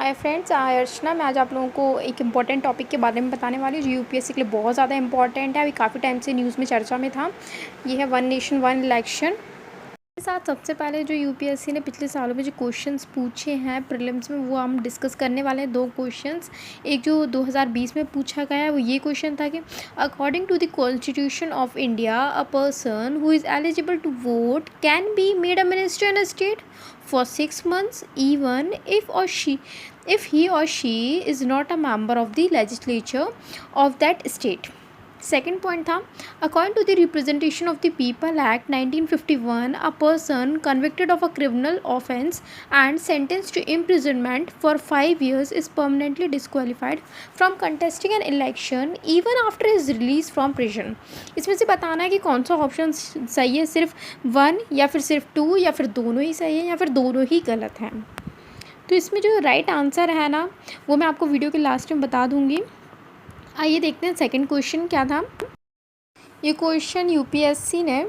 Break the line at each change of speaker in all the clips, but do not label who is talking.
Hi friends, अर्चना मैं आज आप लोगों को एक इम्पॉर्टेंट टॉपिक के बारे में बताने वाली हूँ जो यूपीएससी के लिए बहुत ज़्यादा इंपॉर्टेंट है। अभी काफ़ी टाइम से न्यूज़ में चर्चा में था। ये है वन नेशन वन इलेक्शन के साथ। सबसे पहले जो यूपीएससी ने पिछले सालों में जो क्वेश्चंस पूछे हैं प्रीलिम्स में, वो हम डिस्कस करने वाले हैं। दो क्वेश्चंस, एक जो 2020 में पूछा गया है वो ये क्वेश्चन था कि according to the constitution of India a person who is eligible to vote can be made a minister in a state for 6 months even if he or she is not a member of the legislature of that state. Second point था, according to the representation of the people act 1951 a person convicted of a criminal offence and sentence to imprisonment for 5 years is permanently disqualified from contesting an election even after his release from prison. इसमें से बताना है कि कौन सा option सही है, सिर्फ 1 या फिर सिर्फ 2 या फिर दोनों ही सही है या फिर दोनों ही गलत हैं। तो इसमें जो राइट आंसर है ना, वो मैं आपको वीडियो के लास्ट में बता दूंगी। आइए देखते हैं सेकंड क्वेश्चन क्या था। ये क्वेश्चन यूपीएससी ने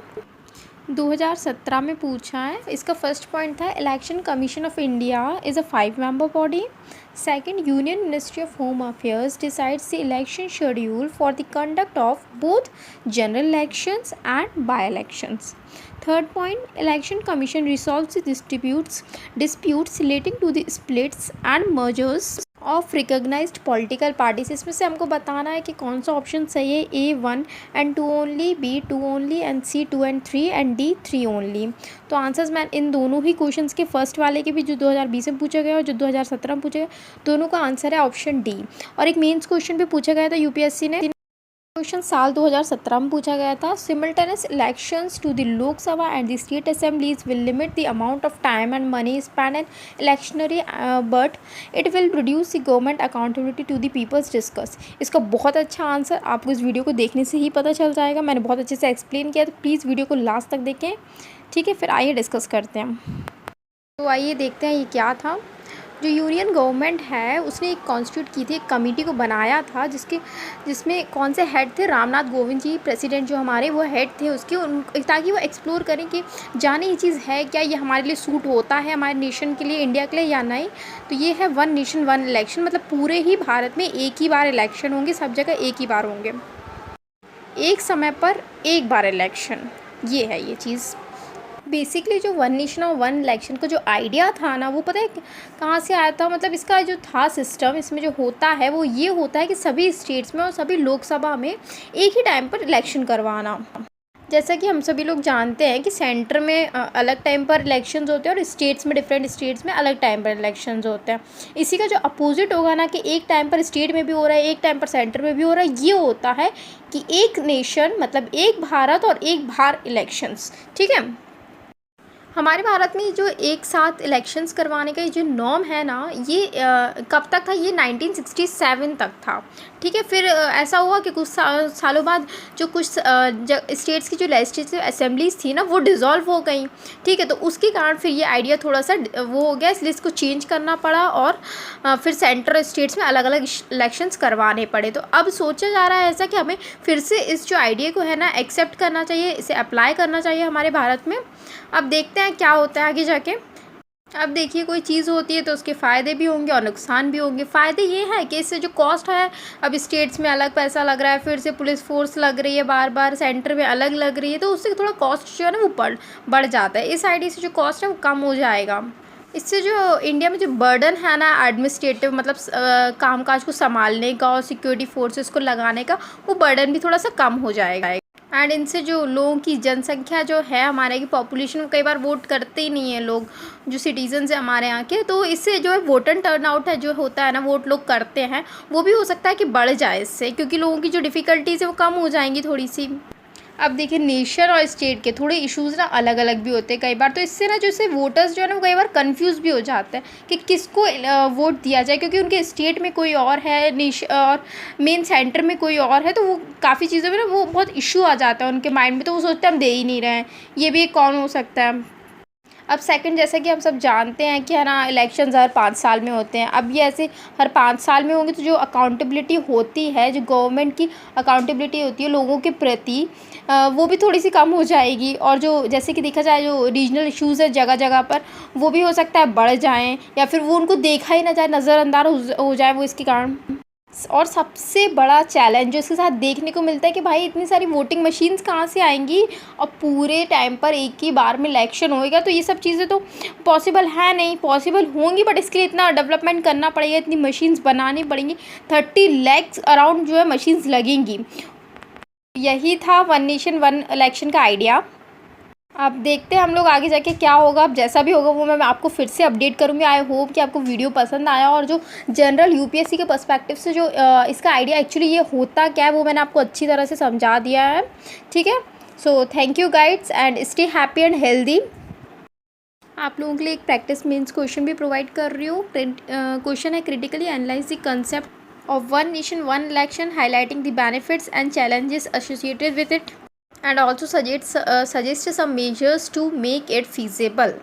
2017 में पूछा है। इसका फर्स्ट पॉइंट था, election commission of India is a 5-member body. Second, union ministry of home affairs decides the election schedule for the conduct of both general elections and by elections. Third point, election commission resolves disputes relating to the splits and mergers of recognised political parties. इसमें से हमको बताना है कि कौन सा option सही है, A 1 and 2 only, B 2 only and C 2 and 3 and D 3 only। तो आंसर्स मैं इन दोनों ही क्वेश्चंस के फर्स्ट वाले के भी जो 2020 में पूछा गया और जो 2017 में पूछा गया, दोनों का आंसर है ऑप्शन डी। और एक मेंस क्वेश्चन भी पूछा गया था यूपीएससी ने, क्वेश्चन साल 2017 में पूछा गया था, simultaneous elections to the Lok Sabha and the state assemblies will limit the amount of time and money spend in electioneering but it will produce the government accountability to the people's discuss. इसका बहुत अच्छा answer आपको इस video को देखने से ही पता चल जाएगा। मैंने बहुत अच्छे से एक्सप्लेन किया, तो प्लीज़ वीडियो को लास्ट तक देखें, ठीक है। फिर आइए डिस्कस करते हैं। तो आइए देखते हैं ये क्या था। जो यूनियन गवर्नमेंट है उसने एक कॉन्स्टिट्यूट की थी, एक कमेटी को बनाया था जिसमें कौन से हेड थे, रामनाथ कोविंद जी प्रेसिडेंट जो हमारे वो हेड थे उसके, ताकि वो एक्सप्लोर करें कि जाने ये चीज़ है क्या, ये हमारे लिए सूट होता है हमारे नेशन के लिए, इंडिया के लिए या नहीं। तो ये है वन नेशन वन इलेक्शन, मतलब पूरे ही भारत में एक ही बार इलेक्शन होंगे, सब जगह एक ही बार होंगे, एक समय पर एक बार इलेक्शन। ये है ये चीज़। बेसिकली जो वन नेशन और वन इलेक्शन का जो आइडिया था ना, वो पता है कहाँ से आया था। मतलब इसका जो था सिस्टम, इसमें जो होता है वो ये होता है कि सभी स्टेट्स में और सभी लोकसभा में एक ही टाइम पर इलेक्शन करवाना। जैसा कि हम सभी लोग जानते हैं कि सेंटर में अलग टाइम पर इलेक्शंस होते हैं और स्टेट्स में, डिफरेंट स्टेट्स में अलग टाइम पर इलेक्शंस होते हैं। इसी का जो अपोजिट होगा ना, कि एक टाइम पर स्टेट में भी हो रहा है, एक टाइम पर सेंटर में भी हो रहा है, ये होता है कि एक नेशन मतलब एक भारत और एक बार इलेक्शंस, ठीक है। हमारे भारत में जो एक साथ इलेक्शंस करवाने का जो नॉर्म है ना, ये कब तक था, ये 1967 तक था, ठीक है। फिर ऐसा हुआ कि कुछ सालों बाद जो कुछ स्टेट्स की जो लेजिस्लेटिव असेंबलीज थी ना, वो डिज़ोल्व हो गई, ठीक है। तो उसके कारण फिर ये आइडिया थोड़ा सा वो हो गया, इसलिए इसको चेंज करना पड़ा और फिर सेंट्रल स्टेट्स में अलग अलग इलेक्शंस करवाने पड़े। तो अब सोचा जा रहा है ऐसा कि हमें फिर से इस जो आइडिया को है ना एक्सेप्ट करना चाहिए, इसे अप्लाई करना चाहिए हमारे भारत में। अब देखते हैं क्या होता है आगे जाके। अब देखिए, कोई चीज़ होती है तो उसके फ़ायदे भी होंगे और नुकसान भी होंगे। फ़ायदे ये है कि इससे जो कॉस्ट है, अब स्टेट्स में अलग पैसा लग रहा है, फिर से पुलिस फोर्स लग रही है बार बार, सेंटर में अलग लग रही है, तो उससे थोड़ा कॉस्ट जो है ना वो बढ़ जाता है। इस आईडी से जो कॉस्ट है वो कम हो जाएगा। इससे जो इंडिया में जो बर्डन है ना एडमिनिस्ट्रेटिव, मतलब कामकाज को संभालने का और सिक्योरिटी फोर्सेस को लगाने का, वो बर्डन भी थोड़ा सा कम हो जाएगा। एंड इनसे जो लोगों की जनसंख्या जो है, हमारे की पॉपुलेशन में कई बार वोट करते ही नहीं है लोग, जो सिटीजन्स हैं हमारे यहाँ के, तो इससे जो है वोटर टर्नआउट है जो होता है ना, वोट लोग करते हैं, वो भी हो सकता है कि बढ़ जाए इससे, क्योंकि लोगों की जो डिफ़िकल्टीज़ है वो कम हो जाएंगी थोड़ी सी। अब देखिए, नेशन और स्टेट के थोड़े इश्यूज़ ना अलग अलग भी होते हैं कई बार, तो इससे ना जैसे वोटर्स जो है ना वो कई बार कंफ्यूज भी हो जाते हैं कि किसको वोट दिया जाए, क्योंकि उनके स्टेट में कोई और है, और मेन सेंटर में कोई और है, तो वो काफ़ी चीज़ों में ना वो बहुत इशू आ जाता है उनके माइंड में, तो वो सोचते हैं हम दे ही नहीं रहे हैं, ये भी एक कौन हो सकता है। अब सेकंड, जैसा कि हम सब जानते हैं कि है ना, इलेक्शंस हर 5 साल में होते हैं। अब ये ऐसे हर 5 साल में होंगे तो जो अकाउंटेबिलिटी होती है, जो गवर्नमेंट की अकाउंटेबिलिटी होती है लोगों के प्रति, वो भी थोड़ी सी कम हो जाएगी। और जो जैसे कि देखा जाए जो रीजनल इश्यूज़ है जगह जगह पर, वो भी हो सकता है बढ़ जाएँ, या फिर वो उनको देखा ही ना जाए, नज़रअंदाज हो जाए वो इसके कारण। और सबसे बड़ा चैलेंज जो इसके साथ देखने को मिलता है कि भाई इतनी सारी वोटिंग मशीन्स कहाँ से आएंगी, और पूरे टाइम पर एक ही बार में इलेक्शन होएगा, तो ये सब चीज़ें तो पॉसिबल है नहीं। पॉसिबल होंगी बट इसके लिए इतना डेवलपमेंट करना पड़ेगा, इतनी मशीन्स बनानी पड़ेंगी, 30 लाख अराउंड जो है मशीन्स लगेंगी। यही था वन नेशन वन इलेक्शन का आइडिया। अब देखते हैं हम लोग आगे जाके क्या होगा। अब जैसा भी होगा वो मैं आपको फिर से अपडेट करूँगी। आई होप कि आपको वीडियो पसंद आया, और जो जनरल यूपीएससी के पर्सपेक्टिव से जो इसका आइडिया एक्चुअली ये होता क्या है वो मैंने आपको अच्छी तरह से समझा दिया है। ठीक है, so thank you guides and stay happy and healthy. आप लोगों के लिए एक प्रैक्टिस मीन्स क्वेश्चन भी प्रोवाइड कर रही हूँ। क्वेश्चन है, critically analyse the concept of one nation one election, highlighting the benefits and challenges associated with it, and also suggest some measures to make it feasible.